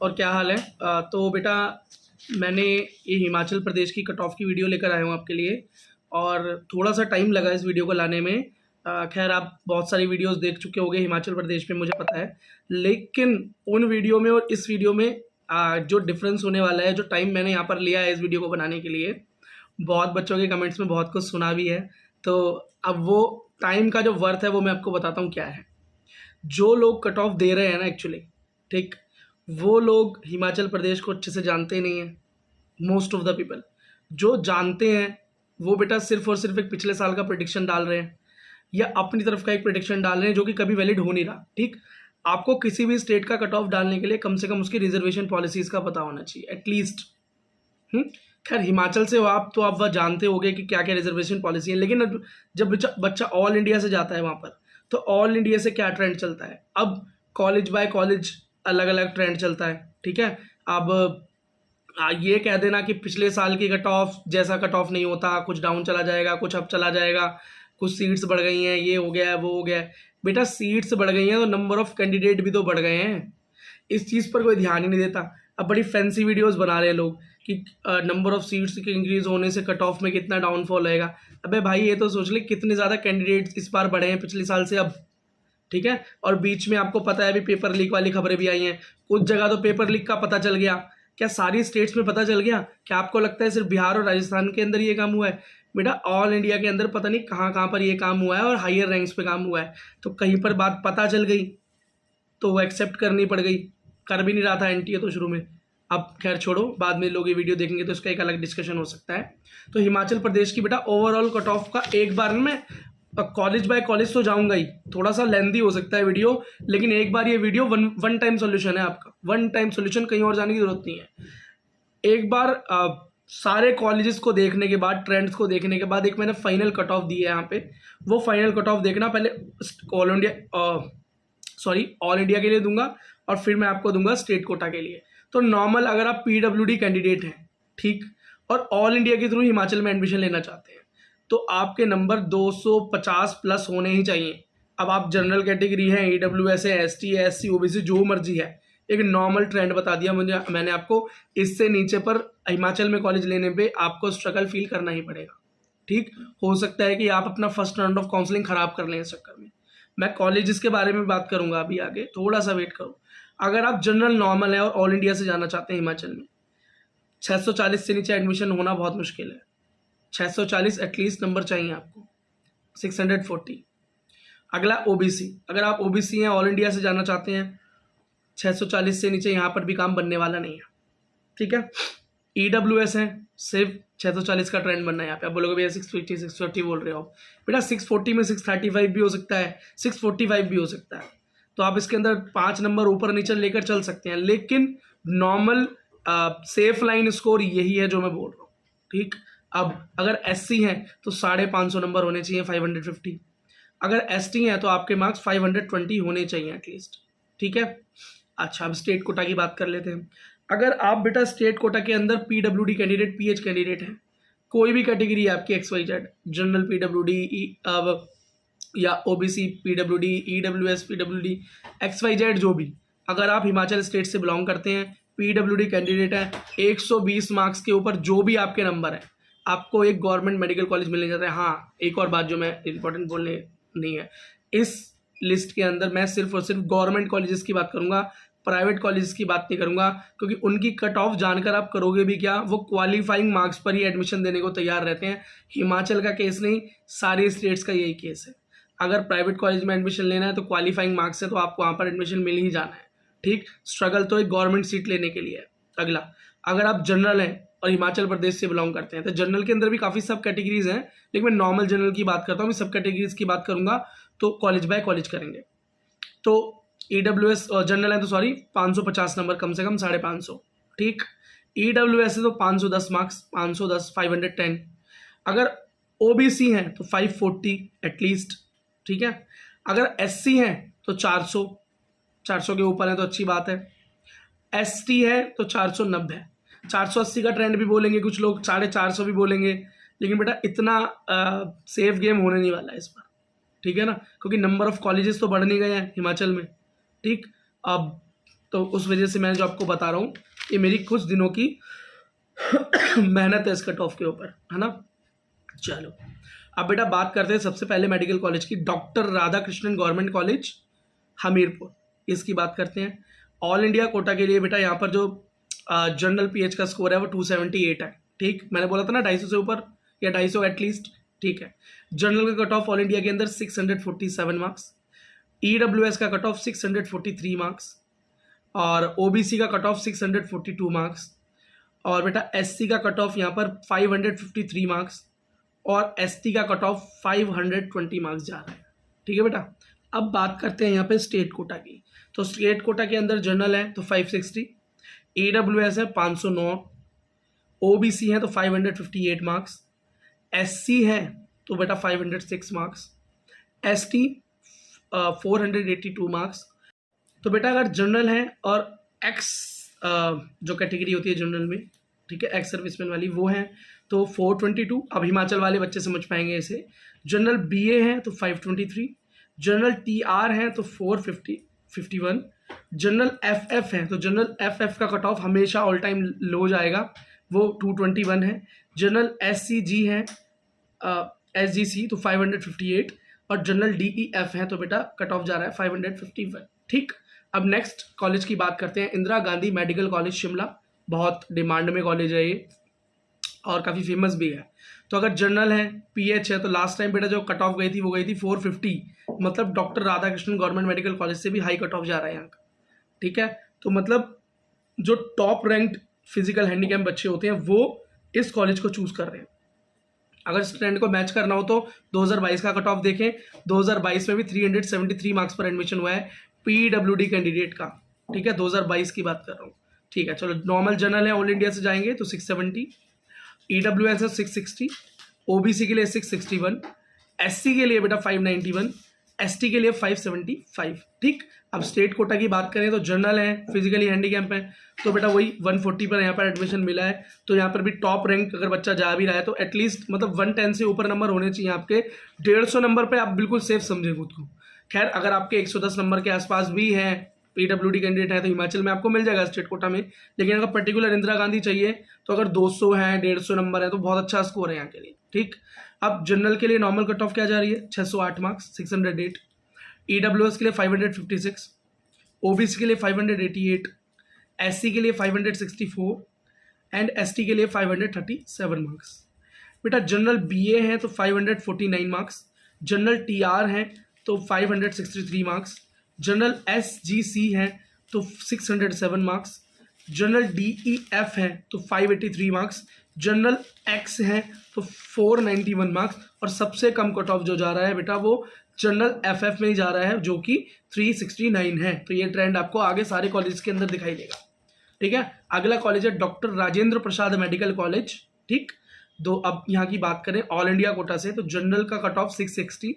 और क्या हाल है? तो बेटा मैंने ये हिमाचल प्रदेश की कट ऑफ की वीडियो लेकर आया हूँ आपके लिए, और थोड़ा सा टाइम लगा इस वीडियो को लाने में। खैर आप बहुत सारी वीडियोस देख चुके होंगे हिमाचल प्रदेश में, मुझे पता है, लेकिन उन वीडियो में और इस वीडियो में जो डिफरेंस होने वाला है, जो टाइम मैंने यहाँ पर लिया है इस वीडियो को बनाने के लिए, बहुत बच्चों के कमेंट्स में बहुत कुछ सुना भी है। तो अब वो टाइम का जो वर्थ है वो मैं आपको बताता हूँ क्या है। जो लोग कट ऑफ दे रहे हैं ना एक्चुअली, ठीक, वो लोग हिमाचल प्रदेश को अच्छे से जानते नहीं हैं। मोस्ट ऑफ द पीपल जो जानते हैं वो बेटा सिर्फ और सिर्फ एक पिछले साल का प्रेडिक्शन डाल रहे हैं, या अपनी तरफ का एक प्रेडिक्शन डाल रहे हैं जो कि कभी वैलिड हो नहीं रहा। ठीक, आपको किसी भी स्टेट का कट ऑफ डालने के लिए कम से कम उसकी रिजर्वेशन पॉलिसीज का पता होना चाहिए एटलीस्ट। खैर हिमाचल से हो आप तो आप वह जानते होंगे कि क्या क्या रिजर्वेशन पॉलिसी है, लेकिन अब जब बच्चा ऑल इंडिया से जाता है वहाँ पर, तो ऑल इंडिया से क्या ट्रेंड चलता है। अब कॉलेज बाय कॉलेज अलग अलग ट्रेंड चलता है। ठीक है, अब ये कह देना कि पिछले साल की कट ऑफ जैसा कट ऑफ नहीं होता, कुछ डाउन चला जाएगा, कुछ अप चला जाएगा, कुछ सीट्स बढ़ गई हैं, ये हो गया है, वो हो गया है। बेटा सीट्स बढ़ गई हैं तो नंबर ऑफ कैंडिडेट भी तो बढ़ गए हैं। इस चीज़ पर कोई ध्यान ही नहीं देता। अब बड़ी फैंसी वीडियोस बना रहे हैं लोग कि नंबर ऑफ सीट्स के इंक्रीज होने से कट ऑफ में कितना डाउनफॉल आएगा। अबे भाई ये तो सोच ले कितने ज़्यादा कैंडिडेट्स इस बार बढ़े हैं पिछले साल से अब। ठीक है, और बीच में आपको पता है अभी पेपर लीक वाली खबरें भी आई हैं। कुछ जगह तो पेपर लीक का पता चल गया। क्या सारी स्टेट्स में पता चल गया? क्या आपको लगता है सिर्फ बिहार और राजस्थान के अंदर ये काम हुआ है? बेटा ऑल इंडिया के अंदर पता नहीं कहाँ कहाँ पर ये काम हुआ है, और हायर रैंक्स पे काम हुआ है। तो कहीं पर बात पता चल गई तो वो एक्सेप्ट करनी पड़ गई। कर भी नहीं रहा था एनटीए तो शुरू में। अब खैर छोड़ो, बाद में लोग ये वीडियो देखेंगे तो इसका एक अलग डिस्कशन हो सकता है। तो हिमाचल प्रदेश की बेटा ओवरऑल कट ऑफ का एक बार में कॉलेज बाय कॉलेज तो जाऊंगा ही, थोड़ा सा लेंथी हो सकता है वीडियो, लेकिन एक बार ये वीडियो वन टाइम सोल्यूशन है आपका, वन टाइम सोल्यूशन, कहीं और जाने की जरूरत नहीं है। एक बार सारे कॉलेजेस को देखने के बाद, ट्रेंड्स को देखने के बाद, एक मैंने फाइनल कट ऑफ दी है यहाँ पे। वो फाइनल कट ऑफ देखना, पहले ऑल इंडिया के लिए दूंगा और फिर मैं आपको दूंगा स्टेट कोटा के लिए। तो नॉर्मल अगर आप पीडब्ल्यूडी कैंडिडेट हैं, ठीक, और ऑल इंडिया के थ्रू हिमाचल में एडमिशन लेना चाहते हैं, तो आपके नंबर 250 प्लस होने ही चाहिए। अब आप जनरल कैटेगरी हैं, ईडब्ल्यूएस है, एसटी है, एससी, ओबीसी, जो मर्जी है, एक नॉर्मल ट्रेंड बता दिया मैंने आपको। इससे नीचे पर हिमाचल में कॉलेज लेने पे आपको स्ट्रगल फील करना ही पड़ेगा। ठीक, हो सकता है कि आप अपना फर्स्ट राउंड ऑफ काउंसलिंग खराब कर लें इस चक्कर में। मैं कॉलेजेस के बारे में बात करूंगा अभी आगे, थोड़ा सा वेट करो। अगर आप जनरल नॉर्मल है और ऑल इंडिया से जाना चाहते हैं हिमाचल में, 640 से नीचे एडमिशन होना बहुत मुश्किल है। 640 एटलीस्ट नंबर चाहिए आपको, 640। अगला ओबीसी, अगर आप ओबीसी हैं, ऑल इंडिया से जाना चाहते हैं, 640 से नीचे यहाँ पर भी काम बनने वाला नहीं है। ठीक है, ईडब्ल्यूएस है, सिर्फ 640 का ट्रेंड बनना है यहाँ पे। आप बोलोगे भैया 650 बोल रहे हो बेटा, 640 में 635 भी हो सकता है, 645 भी हो सकता है। तो आप इसके अंदर 5 नंबर ऊपर नीचे लेकर चल सकते हैं, लेकिन नॉर्मल सेफ लाइन स्कोर यही है जो मैं बोल रहा हूँ। ठीक, अब अगर एससी हैं तो 550 नंबर होने चाहिए, 550। अगर एसटी हैं तो आपके मार्क्स 520 होने चाहिए एटलीस्ट। ठीक है, अच्छा अब स्टेट कोटा की बात कर लेते हैं। अगर आप बेटा स्टेट कोटा के अंदर पीडब्ल्यूडी कैंडिडेट, पीएच कैंडिडेट हैं, कोई भी कैटेगरी है आपकी, XYZ, जनरल पीडब्ल्यूडी या OBC PWD, EWS PWD, XYZ जो भी, अगर आप हिमाचल स्टेट से बिलोंग करते हैं, पीडब्ल्यूडी कैंडिडेट हैं, 120 मार्क्स के ऊपर जो भी आपके नंबर है, आपको एक गवर्नमेंट मेडिकल कॉलेज मिलने जाता है। हाँ, एक और बात जो मैं इंपॉर्टेंट बोलने नहीं है, इस लिस्ट के अंदर मैं सिर्फ और सिर्फ गवर्नमेंट कॉलेजेस की बात करूंगा, प्राइवेट कॉलेजेस की बात नहीं करूंगा, क्योंकि उनकी कट ऑफ जानकर आप करोगे भी क्या, वो क्वालिफाइंग मार्क्स पर ही एडमिशन देने को तैयार रहते हैं। हिमाचल का केस नहीं, सारे स्टेट्स का यही केस है। अगर प्राइवेट कॉलेज में एडमिशन लेना है तो क्वालिफाइंग मार्क्स है, तो आपको वहाँ पर एडमिशन मिल ही जाना है। ठीक, स्ट्रगल तो एक गवर्नमेंट सीट लेने के लिए है। अगला, अगर आप जनरल हैं और हिमाचल प्रदेश से बिलोंग करते हैं, तो जनरल के अंदर भी काफ़ी सब कैटेगरीज हैं, लेकिन मैं नॉर्मल जनरल की बात करता हूँ। मैं सब कैटेगरीज की बात करूंगा तो कॉलेज बाय कॉलेज करेंगे। तो ईडब्ल्यूएस जनरल है तो 550 नंबर कम से कम, 550। ठीक, ईडब्ल्यूएस है तो 510 मार्क्स, 510, 510। अगर ओबीसी हैं तो 540 एटलीस्ट। ठीक है, अगर एससी हैं तो 400 के ऊपर है तो अच्छी बात है। एसटी है तो 490, 480 का ट्रेंड भी बोलेंगे कुछ लोग, 450 भी बोलेंगे, लेकिन बेटा इतना सेफ गेम होने नहीं वाला है इस बार। ठीक है ना, क्योंकि नंबर ऑफ कॉलेजेस तो बढ़ नहीं गए हैं हिमाचल में। ठीक, अब तो उस वजह से मैं जो आपको बता रहा हूँ ये मेरी कुछ दिनों की मेहनत है इस कट ऑफ के ऊपर, है ना। चलो अब बेटा बात करते हैं सबसे पहले मेडिकल कॉलेज की, doctor Radhakrishnan government college Hamirpur, इसकी बात करते हैं। ऑल इंडिया कोटा के लिए बेटा यहाँ पर जो जनरल पीएच का स्कोर है वो 278 है, ठीक। मैंने बोला था ना 250 से ऊपर या 250 एटलीस्ट, ठीक है। जनरल का कट ऑफ ऑल इंडिया के अंदर 647 मार्क्स, ईडब्ल्यूएस का कट ऑफ 643 मार्क्स, और ओबीसी का कट ऑफ 642 मार्क्स, और बेटा एससी का कट ऑफ यहाँ पर 553 मार्क्स, और एसटी का कट ऑफ 520 मार्क्स जा रहा है, ठीक है बेटा। अब बात करते हैं यहाँ पे स्टेट कोटा की। तो स्टेट कोटा के अंदर जनरल है तो 560, ईडब्ल्यूएस है 509, ओबीसी है तो 558 मार्क्स, एससी है तो बेटा 506 मार्क्स, एसटी 482 मार्क्स। तो बेटा अगर जनरल है और एक्स जो कैटेगरी होती है जनरल में, ठीक है, एक्स सर्विसमैन वाली, वो है तो 422। अब हिमाचल वाले बच्चे समझ पाएंगे इसे। जनरल बीए है तो 523, जनरल टीआर है तो 451, जनरल एफएफ है तो जनरल एफएफ का कट ऑफ हमेशा ऑल टाइम लो जाएगा, वो 221 है। जनरल एससीजी है एसजीसी तो 558, और जनरल डीईएफ है तो बेटा कट ऑफ जा रहा है 551, ठीक। अब नेक्स्ट कॉलेज की बात करते हैं, इंदिरा गांधी मेडिकल कॉलेज शिमला, बहुत डिमांड में कॉलेज है ये और काफ़ी फेमस भी है। तो अगर जनरल है पीएच है तो लास्ट टाइम बेटा जो कट ऑफ गई थी वो गई थी 450, मतलब doctor Radhakrishnan government medical college से भी हाई कट ऑफ जा रहा है यहाँ का, ठीक है। तो मतलब जो टॉप रैंक्ड फिजिकल हैंडीकैप बच्चे होते हैं वो इस कॉलेज को चूज कर रहे हैं। अगर इस ट्रेंड को मैच करना हो तो 2022 का कट ऑफ देखें, 2022 में भी 373 मार्क्स पर एडमिशन हुआ है पीडब्ल्यूडी कैंडिडेट का, ठीक है, 2022 की बात कर रहा हूँ, ठीक है। चलो नॉर्मल जनरल है ऑल इंडिया से जाएंगे तो 670, ईडब्ल्यूएस है 660, ओबीसी के लिए 661, एससी के लिए बेटा 591, एसटी के लिए 575, ठीक। अब स्टेट कोटा की बात करें तो जनरल है, फिजिकली हैंडीकैप है, तो बेटा वही 140 पर यहाँ पर एडमिशन मिला है। तो यहाँ पर भी टॉप रैंक अगर बच्चा जा भी रहा है तो एटलीस्ट मतलब 110 से ऊपर नंबर होने चाहिए आपके। 150 नंबर पे आप बिल्कुल सेफ समझे खुद को। खैर अगर आपके 110 नंबर के आसपास भी हैं, पीडब्ल्यूडी कैंडिडेट है, तो हिमाचल में आपको मिल जाएगा स्टेट कोटा में। लेकिन अगर पर्टिकुलर इंदिरा गांधी चाहिए तो अगर 200 है, 150 नंबर है तो बहुत अच्छा स्कोर है यहाँ के लिए, ठीक। अब जनरल के लिए नॉर्मल कट ऑफ क्या जा रही है, 608 मार्क्स, 608, ईडब्ल्यूएस के लिए 556, ओबीसी के लिए 588, एससी के लिए 564 एंड एसटी के लिए 537 मार्क्स। बेटा जनरल बीए है तो 549 मार्क्स, जनरल टीआर है तो 563 मार्क्स, जनरल एसजीसी है तो 607 मार्क्स, जनरल डीईएफ है तो 583 मार्क्स, जनरल एक्स है तो 491 मार्क्स, और सबसे कम कट ऑफ जो जा रहा है बेटा वो जनरल एफएफ में ही जा रहा है जो कि 369 है। तो ये ट्रेंड आपको आगे सारे कॉलेज के अंदर दिखाई देगा, ठीक है। अगला कॉलेज है doctor Rajendra Prasad medical college, ठीक। दो अब यहाँ की बात करें ऑल इंडिया कोटा से तो जनरल का कट ऑफ 660,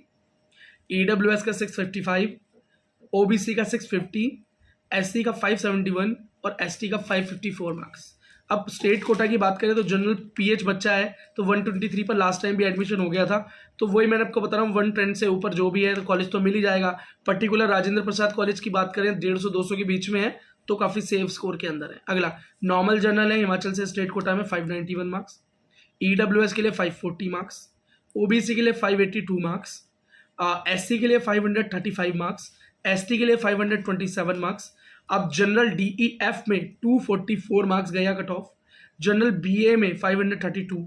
ईडब्ल्यूएस का 655, ओबीसी का 650, एससी का 571 और एसटी का 554 मार्क्स। अब स्टेट कोटा की बात करें तो जनरल पीएच बच्चा है तो 123 पर लास्ट टाइम भी एडमिशन हो गया था। तो वही मैंने आपको बता रहा हूँ 110 से ऊपर जो भी है तो कॉलेज तो मिल ही जाएगा। पर्टिकुलर राजेंद्र प्रसाद कॉलेज की बात करें 150-200 के बीच में है तो काफ़ी सेफ स्कोर के अंदर है। अगला नॉर्मल जनरल है हिमाचल से स्टेट कोटा में 591 मार्क्स, ईडब्ल्यूएस के लिए 540 मार्क्स, ओबीसी के लिए 582 मार्क्स, एससी के लिए 535 मार्क्स, एसटी के लिए 527 मार्क्स। अब जनरल डीईएफ में 244 मार्क्स गया कट ऑफ, जनरल बीए में 532,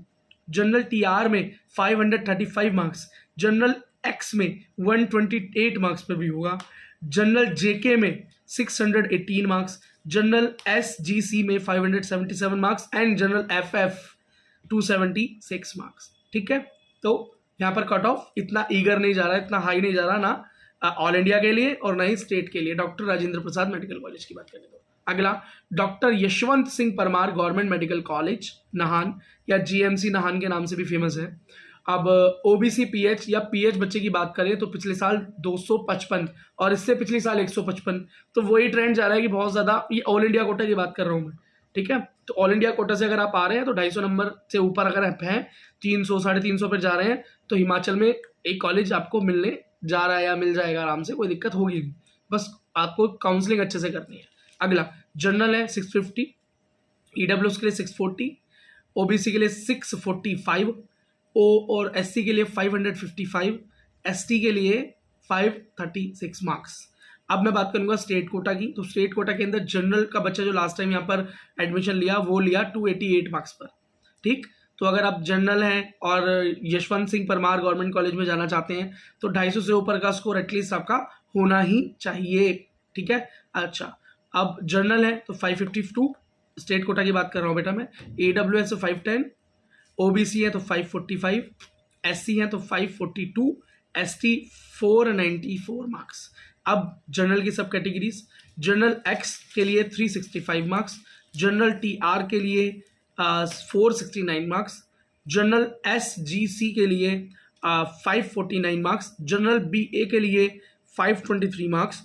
जनरल टीआर में 535 मार्क्स, जनरल एक्स में 128 मार्क्स पर भी होगा, जनरल जेके में 618 मार्क्स, जनरल एसजीसी में 577 marks and general FF 276 marks, ठीक है। तो यहाँ पर कट ऑफ इतना ईगर नहीं जा रहा है, इतना हाई नहीं जा रहा ना ऑल इंडिया के लिए और ना ही स्टेट के लिए। Doctor Rajendra Prasad medical college की बात करें तो अगला doctor Yashwant Singh Parmar government medical college Nahan या जीएमसी नाहन के नाम से भी फेमस है। अब ओबीसी पीएच या पीएच बच्चे की बात करें तो पिछले साल 255 और इससे पिछले साल 155, तो वही ट्रेंड जा रहा है कि बहुत ज़्यादा, ये ऑल इंडिया कोटा की बात कर रहा हूँ मैं, ठीक है। तो ऑल इंडिया कोटा से अगर आप आ रहे हैं तो 250 नंबर से ऊपर अगर आप हैं, 300 350 पर जा रहे हैं तो हिमाचल में एक कॉलेज आपको मिलने जा रहा है या मिल जाएगा आराम से, कोई दिक्कत होगी नहीं, बस आपको काउंसलिंग अच्छे से करनी है। अगला जनरल है 650, ईडब्ल्यूएस के लिए 640, ओबीसी के लिए 645, ओ और एससी के लिए 555, एसटी के लिए 536 मार्क्स। अब मैं बात करूंगा स्टेट कोटा की। तो स्टेट कोटा के अंदर जनरल का बच्चा जो लास्ट टाइम यहाँ पर एडमिशन लिया वो लिया 288 मार्क्स पर, ठीक। तो अगर आप जनरल हैं और यशवंत सिंह परमार गवर्नमेंट कॉलेज में जाना चाहते हैं तो 250 से ऊपर का स्कोर एटलीस्ट आपका होना ही चाहिए, ठीक है। अच्छा, अब जनरल है तो 552, स्टेट कोटा की बात कर रहा हूँ बेटा मैं। ईडब्ल्यूएस तो 510, ओबीसी है तो 545, एससी है तो 542, एसटी 494 मार्क्स। अब जनरल की सब कैटेगरीज, जनरल एक्स के लिए 365 मार्क्स, जनरल टीआर के लिए 469 मार्क्स, जनरल एसजीसी के लिए 549 मार्क्स, जनरल बीए के लिए 523 मार्क्स,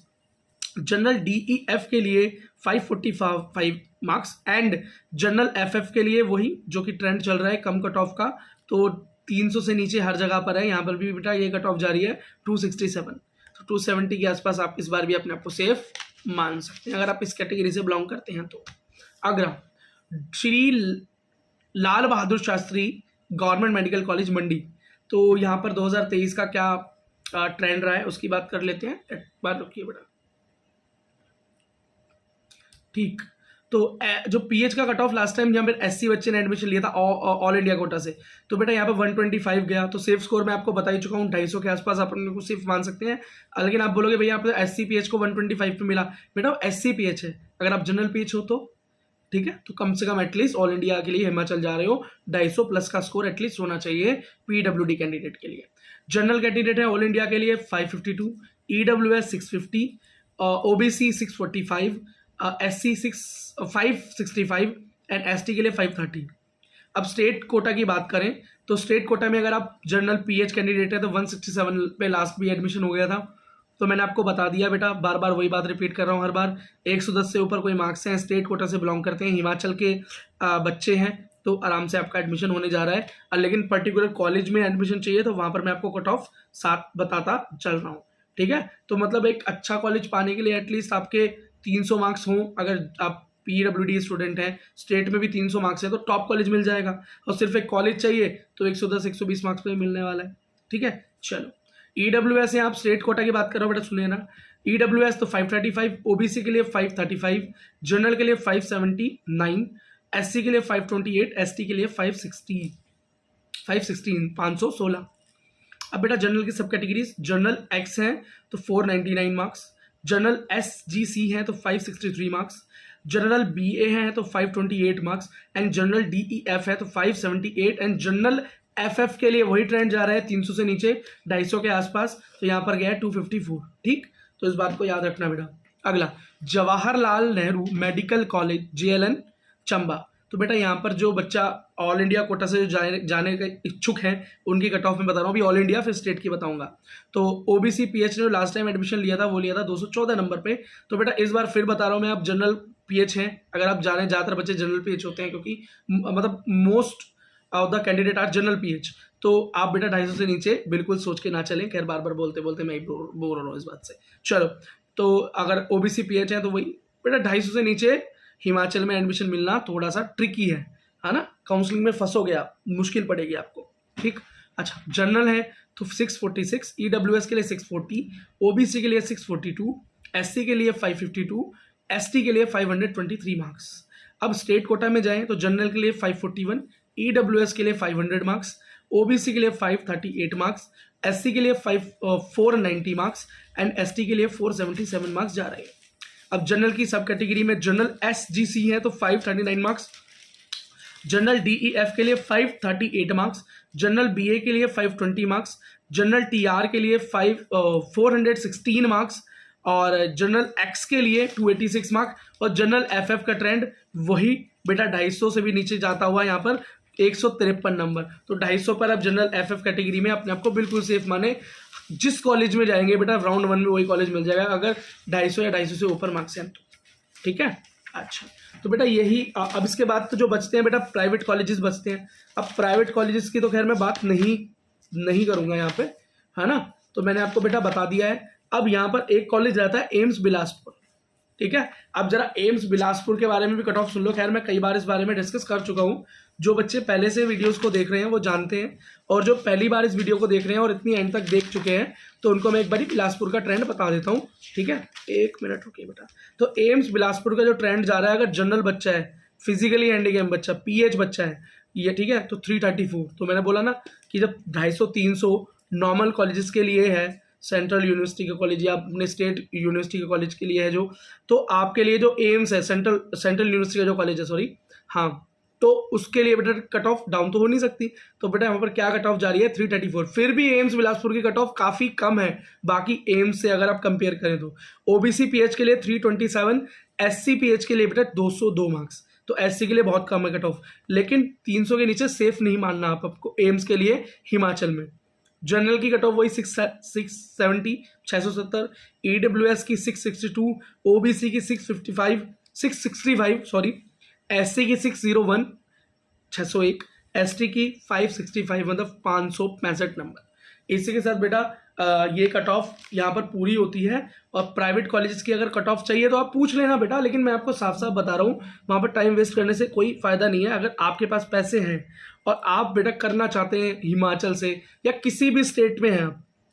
जनरल डीईएफ के लिए 545 मार्क्स एंड जनरल एफएफ के लिए वही जो कि ट्रेंड चल रहा है कम कट ऑफ का, तो 300 से नीचे हर जगह पर है। यहाँ पर भी बेटा ये कट ऑफ जारी है 267, तो 270 के आसपास आप इस बार भी अपने आप को सेफ मान सकते हैं अगर आप इस कैटेगरी से बिलोंग करते हैं तो। अगला Shri Lal Bahadur Shastri government medical college मंडी, तो यहाँ पर 2023 का क्या ट्रेंड रहा है उसकी बात कर लेते हैं। एक बार रुकिए बेटा, ठीक। तो जो पीएच का कट ऑफ लास्ट टाइम जहाँ पर एससी बच्चे ने एडमिशन लिया था ऑल इंडिया कोटा से, तो बेटा यहाँ पे 125 गया, तो सेफ स्कोर मैं आपको बता ही चुका हूँ 250 के आसपास आप अपने को सेफ मान सकते हैं। लेकिन आप बोलोगे भैया आप एससी पीएच को 125 पे मिला, बेटा एससी पीएच है, अगर आप जनरल पीएच हो तो ठीक है, तो कम से कम एटलीस्ट ऑल इंडिया के लिए हिमाचल जा रहे हो 250 प्लस का स्कोर एटलीस्ट होना चाहिए पीडब्ल्यूडी कैंडिडेट के लिए। जनरल कैंडिडेट है ऑल इंडिया के लिए 552, EWS 650, OBC 645, SC 565 and ST के लिए 530। अब स्टेट कोटा की बात करें तो स्टेट कोटा में अगर आप जनरल पीएच कैंडिडेट है तो 167 पे लास्ट भी एडमिशन हो गया था। तो मैंने आपको बता दिया बेटा, बार बार वही बात रिपीट कर रहा हूँ हर बार, 110 से ऊपर कोई मार्क्स हैं, स्टेट कोटा से बिलोंग करते हैं, हिमाचल के बच्चे हैं, तो आराम से आपका एडमिशन होने जा रहा है। लेकिन पर्टिकुलर कॉलेज में एडमिशन चाहिए तो वहाँ पर मैं आपको कट ऑफ 7 बताता चल रहा हूँ, ठीक है। तो मतलब एक अच्छा कॉलेज पाने के लिए एटलीस्ट आपके 300 मार्क्स हों, अगर आप पीडब्ल्यूडी स्टूडेंट हैं, स्टेट में भी 300 मार्क्स है तो टॉप कॉलेज मिल जाएगा, और सिर्फ एक कॉलेज चाहिए तो 110-120 मार्क्स पे मिलने वाला है, ठीक है। चलो ईडब्ल्यूएस है, आप स्टेट कोटा की बात कर रहे हो बेटा, सुनिए ना। ईडब्ल्यूएस तो 535, ओबीसी के लिए 535, जनरल के लिए 579, एससी के लिए 528, एसटी के लिए 516। अब बेटा जनरल की सब कैटेगरीज, जनरल एक्स है तो 499 मार्क्स, जनरल एसजीसी है तो 563 मार्क्स, जनरल बीए है तो 528 मार्क्स एंड जनरल डीईएफ है तो 578 एंड जनरल एफएफ के लिए वही ट्रेंड जा रहा है 300 से नीचे 250 के आसपास, तो यहाँ पर गया है 254, ठीक। तो इस बात को याद रखना बेटा। अगला Jawaharlal Nehru medical college JLN Chamba, तो बेटा यहाँ पर जो बच्चा ऑल इंडिया कोटा से जो जाने के इच्छुक हैं उनकी कट ऑफ में बता रहा हूँ, अभी ऑल इंडिया फिर स्टेट की बताऊंगा। तो ओबीसी पीएच ने जो लास्ट टाइम एडमिशन लिया था वो लिया था 214 नंबर पे, तो बेटा इस बार फिर बता रहा हूँ मैं, आप जनरल पीएच हैं, अगर आप जाने ज़्यादातर बच्चे जनरल पीएच होते हैं क्योंकि मतलब most of the candidate are general PH, तो आप बेटा 250 से नीचे बिल्कुल सोच के ना चलें। खैर बार बार बोलते बोलते मैं बोर हो रहा हूँ इस बात से। चलो, तो अगर ओबीसी पीएच है तो वही बेटा 250 से नीचे हिमाचल में एडमिशन मिलना थोड़ा सा ट्रिकी है ना, काउंसलिंग में फंसोगे आप, मुश्किल पड़ेगी आपको, ठीक। अच्छा, जनरल है तो 646, ईडब्ल्यूएस के लिए 640, ओबीसी के लिए 642, एससी के लिए 552, एसटी के लिए 523 मार्क्स। अब स्टेट कोटा में जाएं तो जनरल के लिए 541, ईडब्ल्यूएस के लिए 500 मार्क्स, ओबीसी के लिए 538 मार्क्स, एससी के लिए 490 मार्क्स एंड एसटी के लिए 477 मार्क्स जा रहे हैं। अब जनरल की सब कैटेगरी में जनरल एसजीसी है तो 539 मार्क्स, जनरल डीईएफ के लिए 538 मार्क्स, जनरल बीए के लिए 520 मार्क्स, जनरल टीआर के लिए 416 मार्क्स और जनरल एक्स के लिए 286 मार्क्स और जनरल एफएफ का ट्रेंड वही बेटा 250 से भी नीचे जाता हुआ यहाँ पर 153 नंबर। तो 250 पर अब जनरल एफएफ कैटेगरी में अपने आप को बिल्कुल सेफ माने, जिस कॉलेज में जाएंगे बेटा राउंड 1 में वही कॉलेज मिल जाएगा अगर 250 या 250 से ऊपर मार्क्स हैं तो, ठीक है। अच्छा, तो बेटा यही, अब इसके बाद तो जो बचते हैं बेटा प्राइवेट कॉलेजेस बचते हैं। अब प्राइवेट कॉलेजेस की तो खैर मैं बात नहीं करूँगा यहाँ पे, है ना, तो मैंने आपको बेटा बता दिया है। अब यहाँ पर एक कॉलेज रहता है एम्स बिलासपुर, ठीक है। अब जरा एम्स बिलासपुर के बारे में भी कट ऑफ सुन लो। खैर मैं कई बार इस बारे में डिस्कस कर चुका हूँ, जो बच्चे पहले से वीडियोस को देख रहे हैं वो जानते हैं, और जो पहली बार इस वीडियो को देख रहे हैं और इतनी एंड तक देख चुके हैं, तो उनको मैं एक बार बिलासपुर का ट्रेंड बता देता हूँ। ठीक है, 1 मिनट रुकिए बेटा। तो एम्स बिलासपुर का जो ट्रेंड जा रहा है, अगर जनरल बच्चा है, फिजिकली हैंडीकैप बच्चा, पीएच बच्चा है ये, ठीक है, तो 334। तो मैंने बोला ना कि जब 250-300 नॉर्मल कॉलेजेस के लिए है, सेंट्रल यूनिवर्सिटी के कॉलेज या अपने स्टेट यूनिवर्सिटी के कॉलेज के लिए है जो, तो आपके लिए जो एम्स है, सेंट्रल यूनिवर्सिटी का जो कॉलेज है, सॉरी, हाँ, तो उसके लिए बेटा कट ऑफ डाउन तो हो नहीं सकती। तो बेटा यहाँ पर क्या कट ऑफ जा रही है, 334। फिर भी एम्स बिलासपुर की कट ऑफ काफ़ी कम है बाकी एम्स से अगर आप कंपेयर करें तो। ओबीसी पीएच के लिए 327, एससी पीएच के लिए बेटा 202 मार्क्स, तो एससी के लिए बहुत कम है कट ऑफ, लेकिन 300 के नीचे सेफ नहीं मानना आपको एम्स के लिए हिमाचल में। जनरल की कट ऑफ वही 670 ईडब्ल्यूएस की 662, ओबीसी की 665 सॉरी, एससी की 601 601, एसटी की 565, मतलब 565 नंबर। इसी के साथ बेटा ये कट ऑफ यहाँ पर पूरी होती है। और प्राइवेट कॉलेजेस की अगर कट ऑफ चाहिए तो आप पूछ लेना बेटा, लेकिन मैं आपको साफ साफ बता रहा हूँ, वहाँ पर टाइम वेस्ट करने से कोई फ़ायदा नहीं है। अगर आपके पास पैसे हैं और आप बेटा करना चाहते हैं हिमाचल से या किसी भी स्टेट में हैं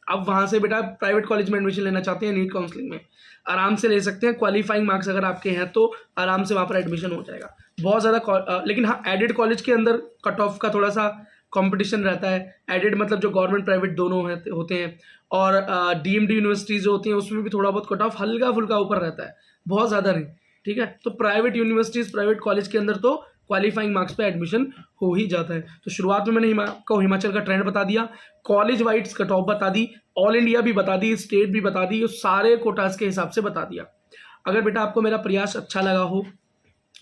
आप वहाँ से बेटा प्राइवेट कॉलेज में एडमिशन लेना चाहते हैं, नीट काउंसलिंग में आराम से ले सकते हैं। क्वालिफाइंग मार्क्स अगर आपके हैं तो आराम से वहाँ पर एडमिशन हो जाएगा। बहुत ज़्यादा लेकिन हाँ, एडेड कॉलेज के अंदर कट ऑफ का थोड़ा सा कंपटीशन रहता है। एडेड मतलब जो गवर्नमेंट प्राइवेट दोनों होते हैं, और डीएमडी यूनिवर्सिटीज़ जो होती हैं उसमें भी थोड़ा बहुत कट ऑफ हल्का फुल्का ऊपर रहता है, बहुत ज़्यादा नहीं। ठीक है, तो प्राइवेट यूनिवर्सिटीज़ प्राइवेट कॉलेज के अंदर तो क्वालिफाइंग मार्क्स पे एडमिशन हो ही जाता है। तो शुरुआत में मैंने आपको हिमाचल का ट्रेंड बता दिया, कॉलेज वाइड्स कट ऑफ बता दी, ऑल इंडिया भी बता दी, स्टेट भी बता दी, सारे कोटास के हिसाब से बता दिया। अगर बेटा आपको मेरा प्रयास अच्छा लगा हो,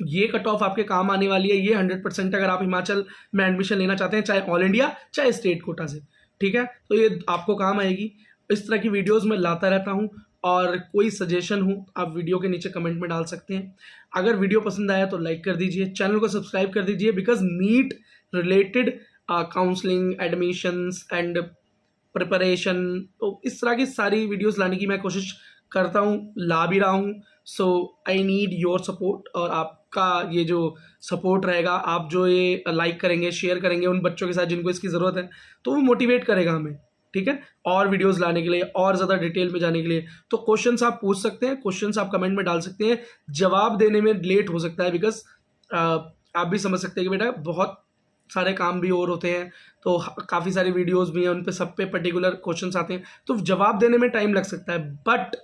ये कट ऑफ आपके काम आने वाली है, ये 100% अगर आप हिमाचल में एडमिशन लेना चाहते हैं, चाहे ऑल इंडिया चाहे स्टेट कोटा से, ठीक है, तो ये आपको काम आएगी। इस तरह की वीडियोस मैं लाता रहता हूँ, और कोई सजेशन हो आप वीडियो के नीचे कमेंट में डाल सकते हैं। अगर वीडियो पसंद आया तो लाइक कर दीजिए, चैनल को सब्सक्राइब कर दीजिए, because NEET related counselling, admissions and preparation, तो इस तरह की सारी वीडियोस लाने की मैं कोशिश करता हूँ, ला भी रहा हूँ। सो आई नीड योर सपोर्ट, और आपका ये जो सपोर्ट रहेगा, आप जो ये लाइक करेंगे, शेयर करेंगे उन बच्चों के साथ जिनको इसकी ज़रूरत है, तो वो मोटिवेट करेगा हमें, ठीक है, और वीडियोस लाने के लिए, और ज़्यादा डिटेल में जाने के लिए। तो क्वेश्चंस आप पूछ सकते हैं, क्वेश्चंस आप कमेंट में डाल सकते हैं, जवाब देने में लेट हो सकता है, बिकॉज आप भी समझ सकते हैं कि बेटा बहुत सारे काम भी और होते हैं, तो काफ़ी सारी वीडियोस भी हैं, उन पे सब पे पर्टिकुलर क्वेश्चंस आते हैं, तो जवाब देने में टाइम लग सकता है। बट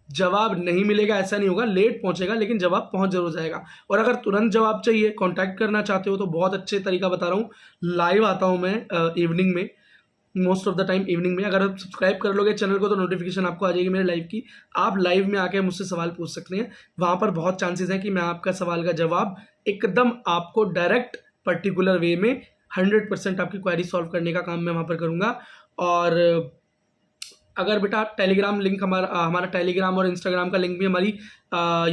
जवाब नहीं मिलेगा ऐसा नहीं होगा, लेट पहुंचेगा, लेकिन जवाब पहुंच जरूर जाएगा। और अगर तुरंत जवाब चाहिए, कांटेक्ट करना चाहते हो, तो बहुत अच्छे तरीका बता रहा हूँ, लाइव आता हूँ मैं इवनिंग में, most of the time evening में। अगर आप सब्सक्राइब कर लोगे चैनल को तो नोटिफिकेशन आपको आ जाएगी मेरे लाइव की, आप लाइव में आके मुझसे सवाल पूछ सकते हैं। वहाँ पर बहुत चांसेस हैं कि मैं आपका सवाल का जवाब एकदम आपको डायरेक्ट पर्टिकुलर वे में 100% आपकी क्वेरी सॉल्व करने का काम मैं वहाँ पर करूँगा। और अगर बेटा टेलीग्राम लिंक हमारा टेलीग्राम और इंस्टाग्राम का लिंक भी हमारी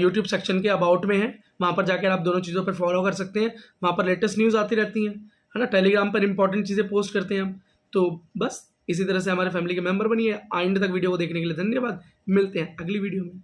यूट्यूब सेक्शन के अबाउट में है, वहाँ पर जाकर आप दोनों चीज़ों पर फॉलो कर सकते हैं। वहाँ पर लेटेस्ट न्यूज़ आती रहती हैं, है ना, टेलीग्राम पर इंपॉर्टेंट चीज़ें पोस्ट करते हैं हम। तो बस इसी तरह से हमारे फैमिली के मेंबर बनिए। एंड तक वीडियो को देखने के लिए धन्यवाद। मिलते हैं अगली वीडियो में।